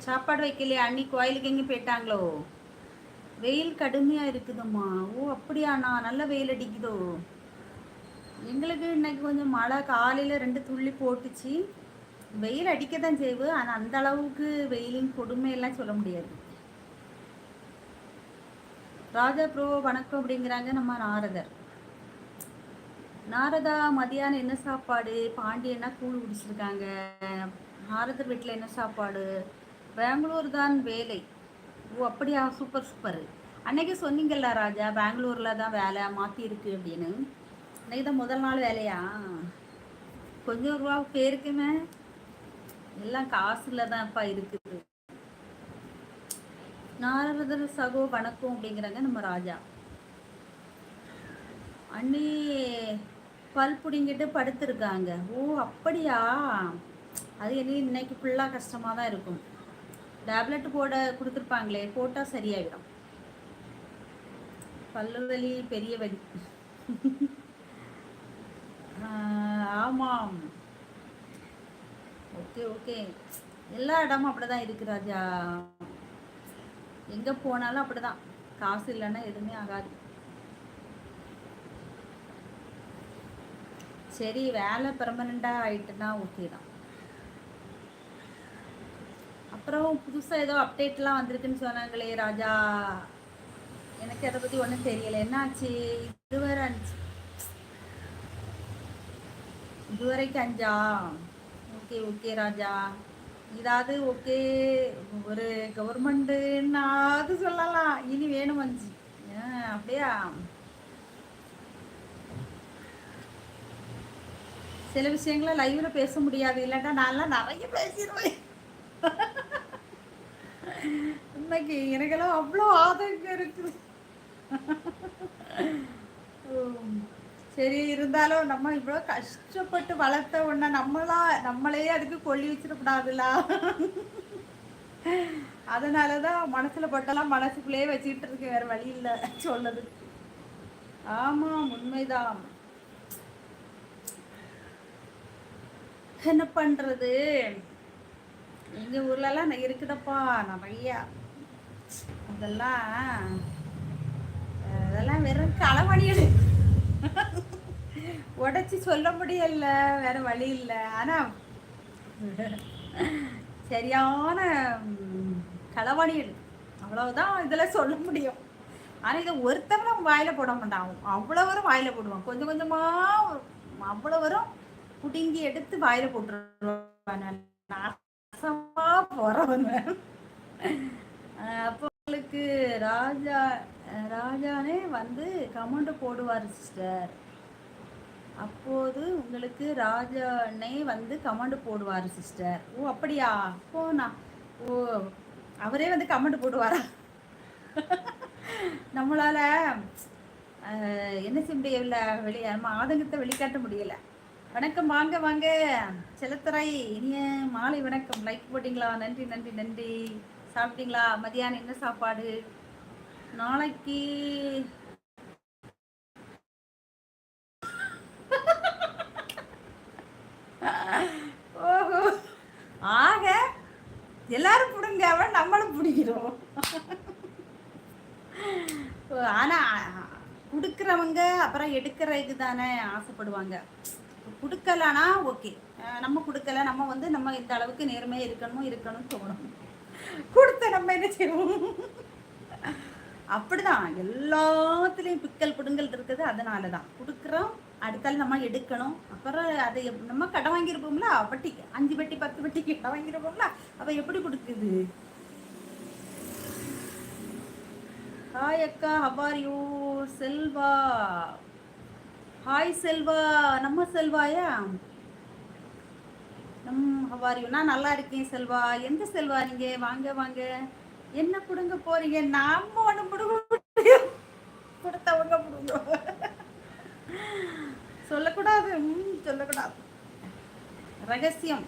சாப்பாடு வைக்கலையா? அண்ணி கோயிலுக்கு எங்கே போயிட்டாங்களோ? வெயில் கடுமையாக இருக்குதும்மா. ஓ அப்படியாண்ணா, நல்ல வெயில் அடிக்குதோ? எங்களுக்கு இன்னைக்கு கொஞ்சம் மழை, காலையில் 2 துள்ளி போட்டுச்சு. வெயில் அடிக்க தான் செய்வு, ஆனால் அந்த அளவுக்கு வெயிலின் கொடுமையெல்லாம் சொல்ல முடியாது. ராஜா ப்ரோ வணக்கம் அப்படிங்கிறாங்க நம்ம நாரதர். நாரதா மதியானம் என்ன சாப்பாடு? பாண்டியன்னா கூழ் குடிச்சிருக்காங்க. நாரதர் வீட்டில் என்ன சாப்பாடு? பெங்களூர் தான் வேலை. ஓ அப்படியா, சூப்பர் சூப்பர். அன்னைக்கு சொன்னீங்கல்ல ராஜா, பெங்களூரில் தான் வேலை மாற்றி இருக்கு அப்படின்னு. இன்னைக்கு தான் முதல் நாள் வேலையா? கொஞ்சம் ரூபா பேருக்குமே எல்லாம் காசுல தான்ப்பா இருக்குது. நாரதர் சகோ வணக்கம் அப்படிங்கிறாங்க நம்ம ராஜா. அண்ணி பல் பிடிங்கிட்டு படுத்துருக்காங்க. ஓ அப்படியா? அது என்ன இன்னைக்கு ஃபுல்லாக கஷ்டமாக தான் இருக்கும். டேப்லெட் போட கொடுத்துருப்பாங்களே, போட்டால் சரியாயிடும். பல்லு வலி பெரிய வலி. ஆமாம், ஓகே ஓகே. எல்லா இடமும் அப்படிதான் இருக்கு ராஜா. எங்கே போனாலும் அப்படிதான், காசு இல்லைன்னா எதுவுமே ஆகாது. சரி, வேலை பெர்மனெண்ட்டாக ஆகிட்டுனா ஓகே தான். அப்புறம் புதுசாக ஏதோ அப்டேட்லாம் வந்திருக்குன்னு சொன்னாங்களே ராஜா, எனக்கு அதை பற்றி ஒன்றும் தெரியலை. என்னாச்சு? இதுவரை அஞ்சு, இதுவரைக்கும் 5ஆ? ஓகே ஓகே ராஜா. இதாவது ஓகே, ஒரு கவர்மெண்ட்டுன்னாவது சொல்லலாம். இனி வேணும் 5. அப்படியா? சில விஷயங்கள லைவ்ல பேச முடியாது, இல்லைன்னா நான்லாம் நிறைய பேசிடுவேன். இன்னைக்கு எனக்கெல்லாம் அவ்வளோ ஆதங்கம் இருக்குது. சரி, இருந்தாலும் நம்ம இவ்வளோ கஷ்டப்பட்டு வளர்த்த உடனே நம்மளே அதுக்கு கொல்லி வச்சிடக்கூடாதுல்ல. அதனாலதான் மனசுல போட்டெல்லாம் மனசுக்குள்ளேயே வச்சுக்கிட்டு இருக்கு, வேற வழி இல்லை சொல்லது. ஆமா, உண்மைதான். என்ன பண்றது? எங்க ஊர்லலாம் இருக்குதப்பா நிறைய. அதெல்லாம் வெறும் களவணிகள். உடைச்சி சொல்ல முடியல, வேற வழி இல்லை. ஆனா சரியான களவாணிகள், அவ்வளவுதான் இதுல சொல்ல முடியும். ஆனா இதை ஒருத்தவரை வாயில போட மாட்டான், அவ்வளவரும் வாயில போடுவான். கொஞ்சம் கொஞ்சமா அவ்வளவரும் புடுங்கி எடுத்து வாயில போட்டுருவான். போறவங்க. அப்போ உங்களுக்கு ராஜானே வந்து கமெண்ட் போடுவார் சிஸ்டர். அப்போது உங்களுக்கு ராஜானே வந்து கமெண்ட் போடுவார் சிஸ்டர். ஓ அப்படியா? ஓ அவரே வந்து கமெண்ட் போடுவாரா? நம்மளால என்ன செய்ய முடியல, வெளியே நம்ம ஆதங்கத்தை வெளிக்காட்ட முடியல. வணக்கம், வாங்க வாங்க செல்லத்துறை, இனிய மாலை வணக்கம். லைக் போட்டிங்களா? நன்றி நன்றி நன்றி. சாப்பிட்டீங்களா? மதியானம் என்ன சாப்பாடு? நாளைக்கு ஓஹோ, ஆக எல்லாரும் பிடுங்காம நம்மளும் பிடிக்கிறோம். ஆனா கொடுக்குறவங்க அப்புறம் எடுக்கிறதுக்கு தானே ஆசைப்படுவாங்க. கொடுக்கலனா ஓகே, நம்ம கொடுக்கல, நம்ம வந்து நம்ம இந்த அளவுக்கு நேர்மையாக இருக்கணும்னு தோணும். கொடுத்த நம்ம என்ன செய்வோம்? அப்படிதான் எல்லாத்துலேயும் பிக்கல் புடுங்கல் இருக்குது. அதனால தான் கொடுக்குறோம், அடுத்தாலும் நம்ம எடுக்கணும். அப்புறம் அதை நம்ம கடை வாங்கியிருப்போம்ல, வட்டி 5 வட்டி 10 வட்டிக்கு கடை வாங்கியிருப்போம்ல, அப்போ எப்படி கொடுக்குது? ஹாய் அக்கா, how are you? Selva, hi Selva. நம்ம செல்வாயா? How are you? நான் நல்லா இருக்கேன் செல்வா. எந்த செல்வா நீங்க? வாங்க வாங்க. என்ன பிடுங்க போறீங்க? நாம ஒண்ணு பிடுங்க, கொடுத்தவங்க பிடுங்க. சொல்லக்கூடாது, சொல்லக்கூடாது, ரகசியம்.